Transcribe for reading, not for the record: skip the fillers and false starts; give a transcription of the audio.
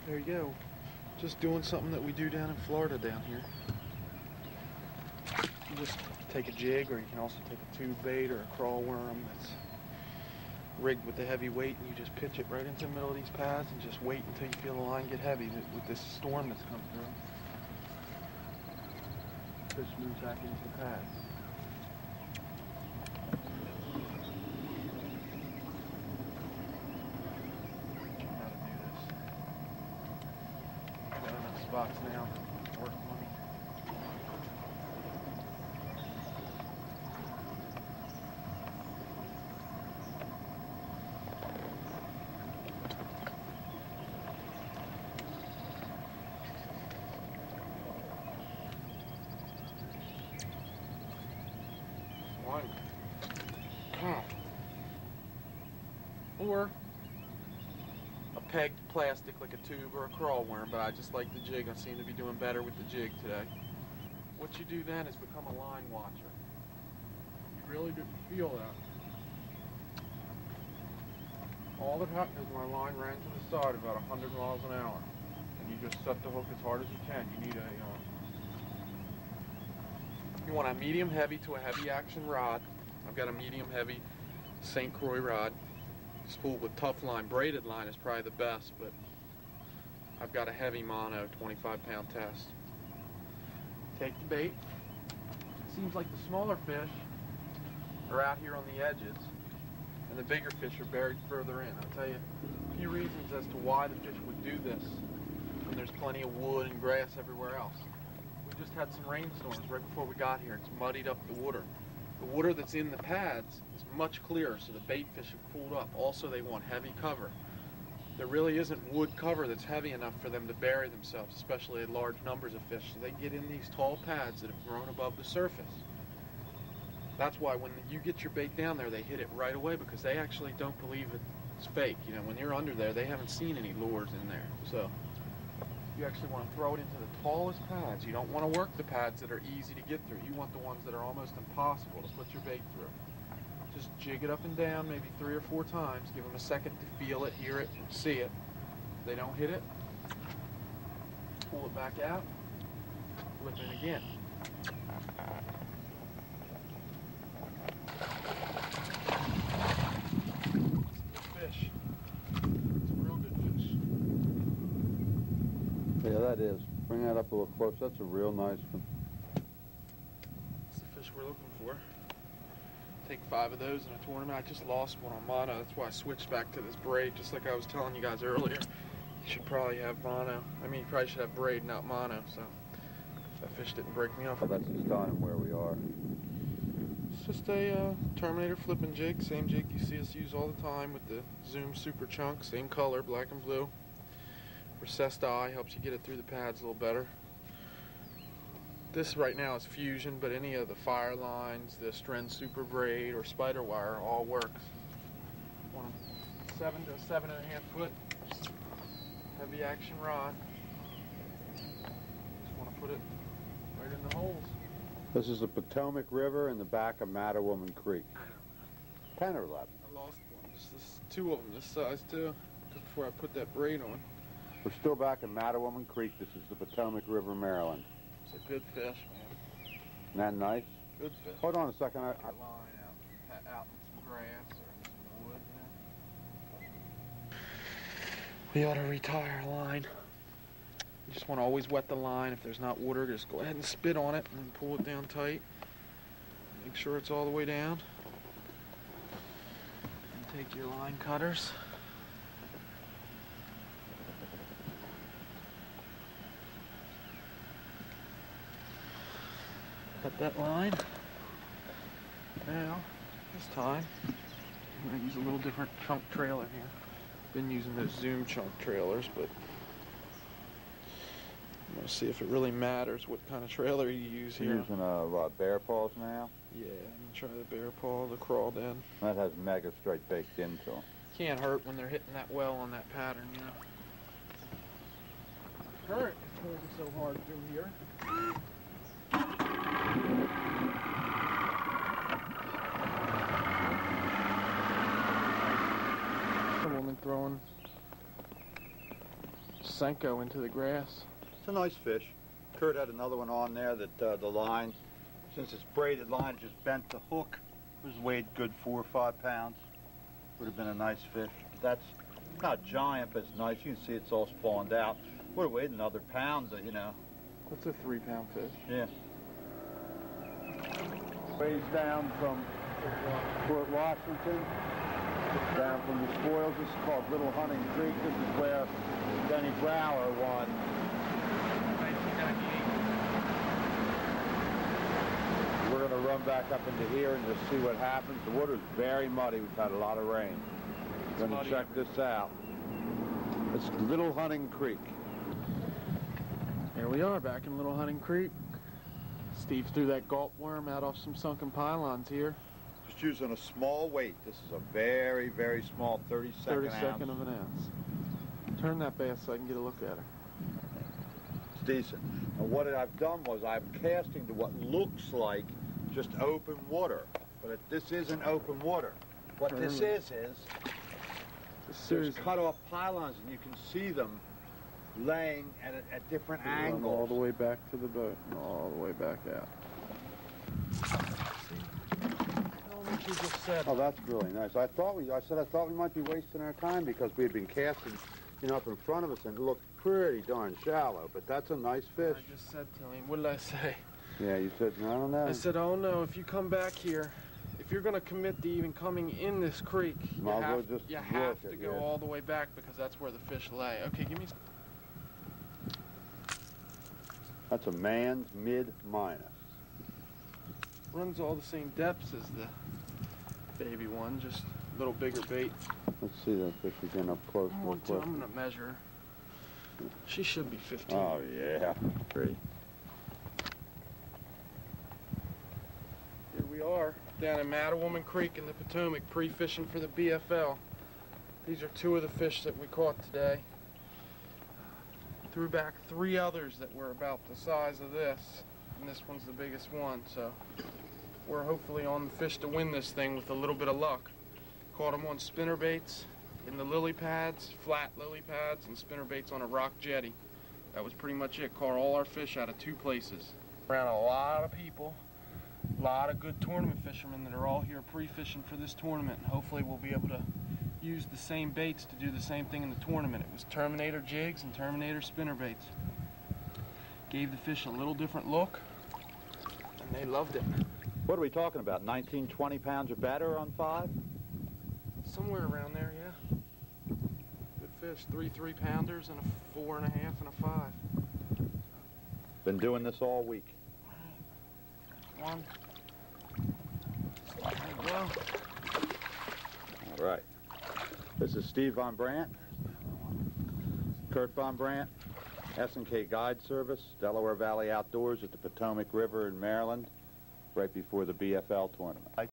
There you go. Just doing something that we do down in Florida down here. You just take a jig, or you can also take a tube bait or a crawl worm that's rigged with the heavy weight, and you just pitch it right into the middle of these pads and just wait until you feel the line get heavy with this storm that's come through. Fish moves back into the pad. How to do this. I've got enough spots now. Worth money. Or a pegged plastic like a tube or a crawl worm, but I just like the jig. I seem to be doing better with the jig today. What you do then is become a line watcher. You really do feel that. All that happened is my line ran to the side about 100 miles an hour, and you just set the hook as hard as you can. You need you want a medium heavy to a heavy action rod. I've got a medium heavy St. Croix rod. Spooled with tough line. Braided line is probably the best, but I've got a heavy mono 25-pound test. Take the bait. Seems like the smaller fish are out here on the edges, and the bigger fish are buried further in. I'll tell you a few reasons as to why the fish would do this when there's plenty of wood and grass everywhere else. We just had some rainstorms right before we got here. It's muddied up the water. The water that's in the pads is much clearer, so the bait fish have cooled up. Also, they want heavy cover. There really isn't wood cover that's heavy enough for them to bury themselves, especially at large numbers of fish. So they get in these tall pads that have grown above the surface. That's why when you get your bait down there, they hit it right away, because they actually don't believe it's fake. You know, when you're under there, they haven't seen any lures in there. So you actually want to throw it into the tallest pads. You don't want to work the pads that are easy to get through. You want the ones that are almost impossible to put your bait through. Just jig it up and down maybe 3 or 4 times. Give them a second to feel it, hear it, see it. If they don't hit it, pull it back out, flip it again. Fish. It's a real good fish. Yeah, that is. Bring that up a little close. That's a real nice one. That's the fish we're looking for. Take 5 of those in a tournament. I just lost one on mono. That's why I switched back to this braid, just like I was telling you guys earlier. You should probably have mono. I mean, you probably should have braid, not mono, so that fish didn't break me off. Oh, that's just on where we are. It's just a Terminator flipping jig, same jig you see us use all the time with the Zoom Super Chunk, same color, black and blue. Recessed eye helps you get it through the pads a little better. This right now is fusion, but any of the fire lines, the Stren Super Braid or spider wire all works. Want a 7 to 7.5 foot heavy action rod. Just want to put it right in the holes. This is the Potomac River in the back of Mattawoman Creek. 10 or 11. I lost one. Just 2 of them this size too, just before I put that braid on. We're still back in Mattawoman Creek. This is the Potomac River, Maryland. It's a good fish, man. Isn't that nice? Good fish. Hold on a second. Line out in some grass or some wood. Yeah. We ought to retire a line. You just want to always wet the line. If there's not water, just go ahead and spit on it and pull it down tight. Make sure it's all the way down. And take your line cutters. Cut that line. Now, this time, I'm going to use a little different chunk trailer here. Been using those Zoom chunk trailers, but I'm going to see if it really matters what kind of trailer you use here. You're using what, bear paws now? Yeah, I'm going to try the bear paw, the crawled in. That has mega straight baked into them. Can't hurt when they're hitting that well on that pattern, you know. Current is pulling so hard through here. A woman throwing Senko into the grass. It's a nice fish. Kurt had another one on there that the line, since it's braided line, just bent the hook. It was weighed good 4 or 5 pounds. Would have been a nice fish. That's not giant, but it's nice. You can see it's all spawned out. Would have weighed another pound, you know. That's a 3-pound fish. Yeah. Ways down from Fort Washington, down from the spoils. This is called Little Hunting Creek. This is where Denny Brower won. 1998. We're going to run back up into here and just see what happens. The water's very muddy. We've had a lot of rain. We're going to check this out. It's Little Hunting Creek. Here we are back in Little Hunting Creek. Steve threw that gulp worm out off some sunken pylons here. Just using a small weight. This is a very, very small 32nd of an ounce. Turn that bass so I can get a look at her. It's decent. And what I've done was I'm casting to what looks like just open water. But this isn't open water. What this is there's cut off pylons and you can see them laying at different angles. All the way back to the boat and all the way back out. You just said. Oh, that's really nice. I thought we might be wasting our time because we had been casting, you know, up in front of us and it looked pretty darn shallow. But that's a nice fish. I just said to him, what did I say? Yeah, you said, I don't know. I said, oh no, if you come back here, if you're going to commit to even coming in this creek, you have to go all the way back because that's where the fish lay. Okay, give me. That's a man's mid-minus. Runs all the same depths as the baby one, just a little bigger bait. Let's see that fish again up close. I'm going to measure. She should be 15. Oh, yeah. Great. Here we are down in Mattawoman Creek in the Potomac, pre-fishing for the BFL. These are 2 of the fish that we caught today. Threw back 3 others that were about the size of this, and this one's the biggest one, so we're hopefully on the fish to win this thing with a little bit of luck. Caught them on spinner baits in the lily pads, flat lily pads, and spinner baits on a rock jetty. That was pretty much it. Caught all our fish out of 2 places. Around a lot of people, a lot of good tournament fishermen that are all here pre-fishing for this tournament, and hopefully we'll be able to use the same baits to do the same thing in the tournament. It was Terminator jigs and Terminator spinner baits. Gave the fish a little different look, and they loved it. What are we talking about? 19, 20 pounds or better on 5? Somewhere around there, yeah. Good fish. 3 3-pounders and a 4.5 and a 5. Been doing this all week. One. There you go. All right. This is Steve Von Brandt, Kurt Von Brandt, S&K Guide Service, Delaware Valley Outdoors at the Potomac River in Maryland, right before the BFL tournament.